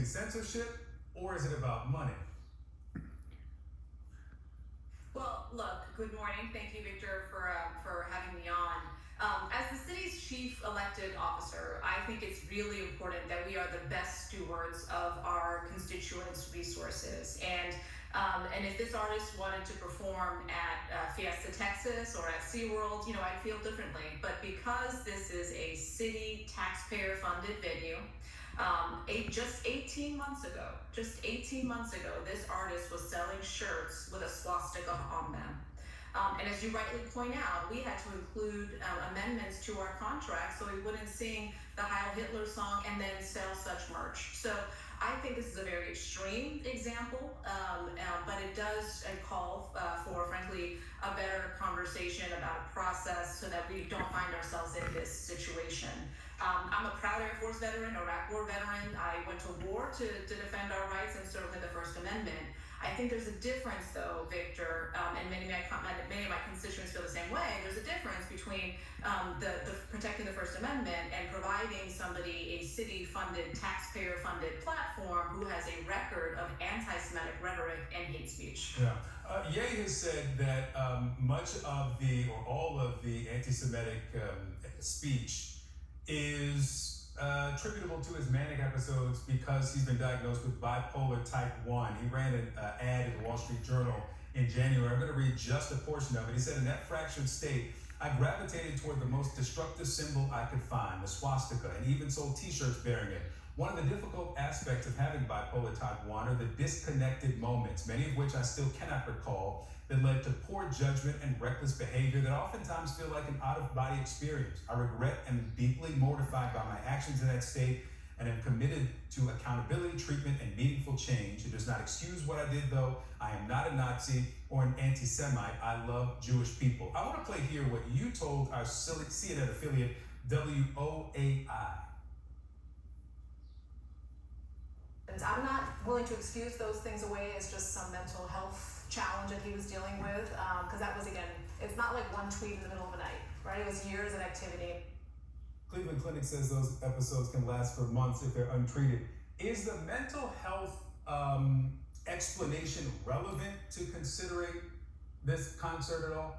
censorship, or is it about money? Well, look, good morning. Thank you, Victor, for having me on. As the city's chief elected officer, I think it's really important that we are the best stewards of our constituents' resources. And if this artist wanted to perform at Fiesta, Texas, or at SeaWorld, I'd feel differently. But because this is a city taxpayer-funded venue, just 18 months ago, this artist was selling shirts with a swastika on them. And as you rightly point out, we had to include amendments to our contract so we wouldn't sing the Heil Hitler song and then sell such merch. So I think this is a very extreme example, but it does call for, frankly, a better conversation about a process so that we don't find ourselves in this situation. I'm a proud Air Force veteran, Iraq War veteran. I went to war to defend our rights and served in the First Amendment. I think there's a difference, though, Victor, and many of my constituents feel the same way. There's a difference between the protecting the First Amendment and providing somebody a city-funded, taxpayer-funded platform who has a record of anti-Semitic rhetoric and hate speech. Yeah. Ye has said that much of or all of the anti-Semitic speech is attributable to his manic episodes because he's been diagnosed with bipolar type 1. He ran an ad in the Wall Street Journal in January. I'm going to read just a portion of it. He said, "In that fractured state, I gravitated toward the most destructive symbol I could find, the swastika, and even sold t-shirts bearing it. One of the difficult aspects of having bipolar type 1 are the disconnected moments, many of which I still cannot recall, that led to poor judgment and reckless behavior that oftentimes feel like an out-of-body experience. I regret and am deeply mortified by my actions in that state and am committed to accountability, treatment, and meaningful change. It does not excuse what I did, though. I am not a Nazi or an anti-Semite. I love Jewish people." I want to play here what you told our CNN affiliate, WOAI. I'm not willing to excuse those things away as just some mental health challenge that he was dealing with, because that was, again, it's not like one tweet in the middle of the night, right? It was years of activity. Cleveland Clinic says those episodes can last for months if they're untreated. Is the mental health explanation relevant to considering this concert at all?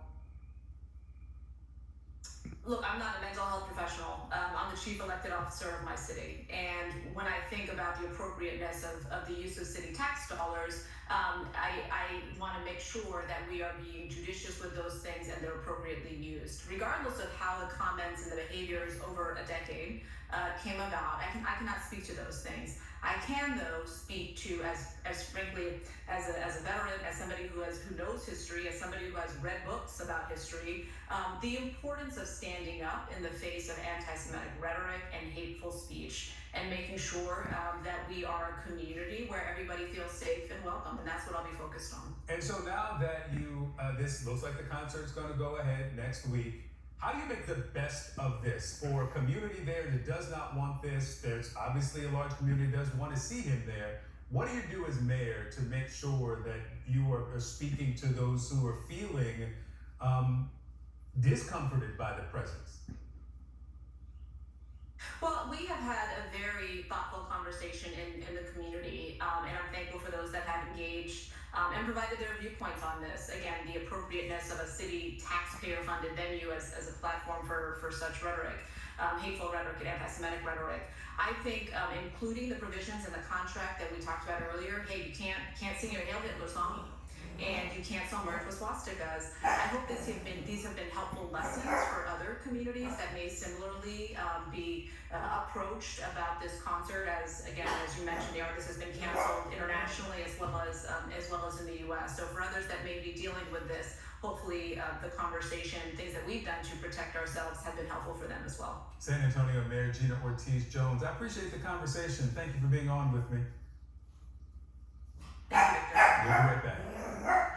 Look, I'm not a mental health professional. I'm the chief elected officer of my city. And when I think about the appropriateness of the use of city tax dollars, I want to make sure that we are being judicious with those things and they're appropriately used. Regardless of how the comments and the behaviors over a decade came about, I cannot speak to those things. I can, though, speak to, as frankly, as a veteran, as somebody who knows history, as somebody who has read books about history, the importance of standing up in the face of anti-Semitic rhetoric and hateful speech, and making sure that we are a community where everybody feels safe and welcome, and that's what I'll be focused on. And so now that this looks like the concert's going to go ahead next week, how do you make the best of this? For a community there that does not want this, there's obviously a large community that does want to see him there. What do you do as mayor to make sure that you are speaking to those who are feeling discomforted by the presence? Well, we have had a very thoughtful conversation in the community, and I'm thankful for those that have engaged and provided their viewpoints on this. Again, the appropriateness of a city taxpayer-funded venue as a platform for such rhetoric, hateful rhetoric and anti-Semitic rhetoric. I think including the provisions in the contract that we talked about earlier, hey, you can't sing your Heil Hitler song, and you can't sell merch with swastikas. I hope these have been helpful lessons for other communities that may similarly be approached about this concert. As you mentioned, the artist has been canceled internationally as well as in the U.S. So for others that may be dealing with this, hopefully the conversation, things that we've done to protect ourselves, have been helpful for them as well. San Antonio Mayor Gina Ortiz Jones, I appreciate the conversation. Thank you for being on with me. Thank you, Victor. We'll be right back.